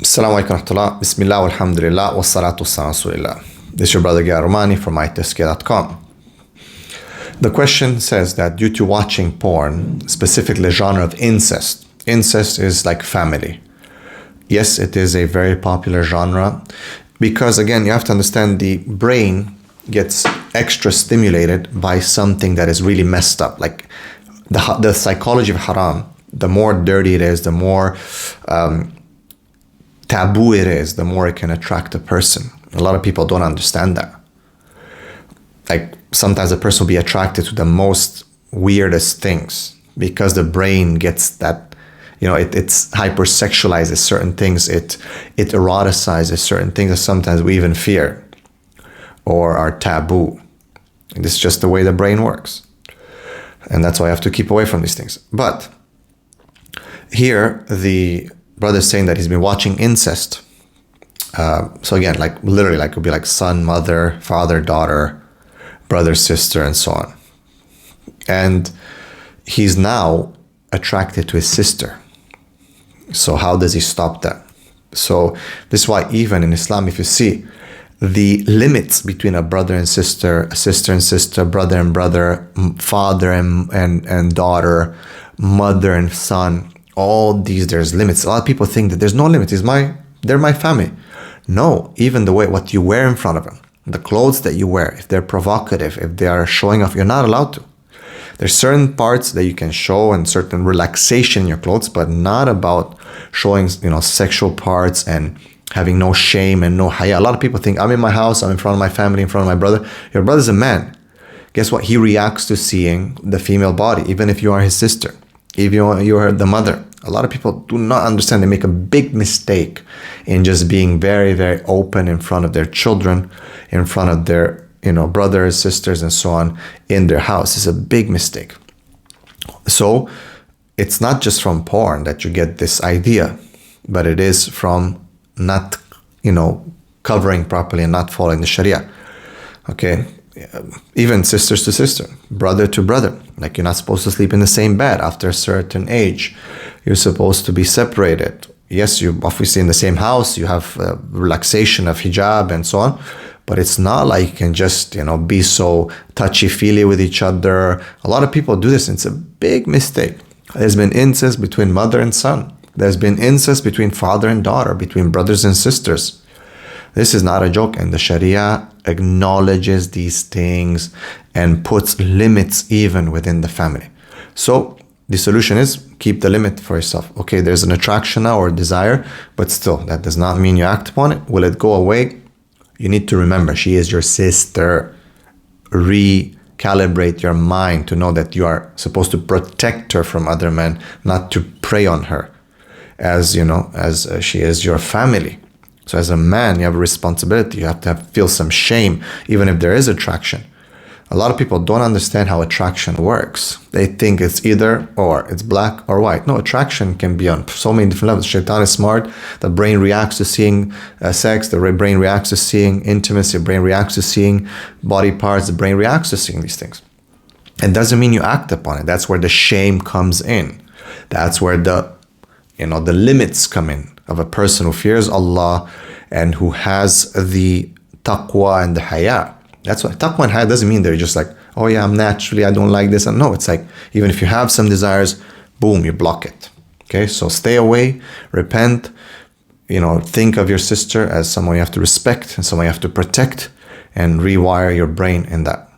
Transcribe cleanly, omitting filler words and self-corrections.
Assalamu alaikum wa rahmatullah. Bismillah walhamdulillah wa salatu wassalam rasulillah. This is your brother Gaya Romani from myteskia.com. The question says that due to watching porn, specifically the genre of incest is like family. Yes, it is a very popular genre because, again, you have to understand the brain gets extra stimulated by something that is really messed up. Like the psychology of haram, the more dirty it is, the more taboo it is, the more it can attract a person. A lot of people don't understand that. Like sometimes a person will be attracted to the most weirdest things because the brain gets that, it's hypersexualizes certain things. It eroticizes certain things that sometimes we even fear or are taboo. And this is just the way the brain works. And that's why I have to keep away from these things. But here, the brother is saying that he's been watching incest. So again, like literally, like it would be like son, mother, father, daughter, brother, sister, and so on. And he's now attracted to his sister. So how does he stop that? So this is why even in Islam, if you see the limits between a brother and sister, a sister and sister, brother and brother, father and daughter, mother and son, all these, there's limits. A lot of people think that there's no limit. They're my family. No, even the way, what you wear in front of them, the clothes that you wear, if they're provocative, if they are showing off, you're not allowed to. There's certain parts that you can show and certain relaxation in your clothes, but not about showing, sexual parts and having no shame and no haya. A lot of people think, I'm in my house, I'm in front of my family, in front of my brother. Your brother's a man. Guess what? He reacts to seeing the female body, even if you are his sister, even if you are the mother. A lot of people do not understand. They make a big mistake in just being very, very open in front of their children, in front of their, brothers, sisters, and so on in their house. It's a big mistake. So it's not just from porn that you get this idea, but it is from not, covering properly and not following the Sharia. Okay. Even sisters to sister, brother to brother. Like you're not supposed to sleep in the same bed after a certain age. You're supposed to be separated. Yes, you obviously in the same house, you have relaxation of hijab and so on, but it's not like you can just, be so touchy-feely with each other. A lot of people do this, and it's a big mistake. There's been incest between mother and son. There's been incest between father and daughter, between brothers and sisters. This is not a joke, and the Sharia acknowledges these things and puts limits even within the family. So the solution is keep the limit for yourself. Okay, there's an attraction now or desire, but still, that does not mean you act upon it. Will it go away? You need to remember, she is your sister. Recalibrate your mind to know that you are supposed to protect her from other men, not to prey on her, as she is your family. So as a man, you have a responsibility. You have to feel some shame, even if there is attraction. A lot of people don't understand how attraction works. They think it's either or, it's black or white. No, attraction can be on so many different levels. Shaitan is smart. The brain reacts to seeing sex. The brain reacts to seeing intimacy. The brain reacts to seeing body parts. The brain reacts to seeing these things. It doesn't mean you act upon it. That's where the shame comes in. That's where the limits come in of a person who fears Allah and who has the taqwa and the haya. That's what taqwa and haya doesn't mean they're just like, oh yeah, I don't like this. And no, it's like, even if you have some desires, boom, you block it. Okay, so stay away, repent, think of your sister as someone you have to respect and someone you have to protect and rewire your brain in that.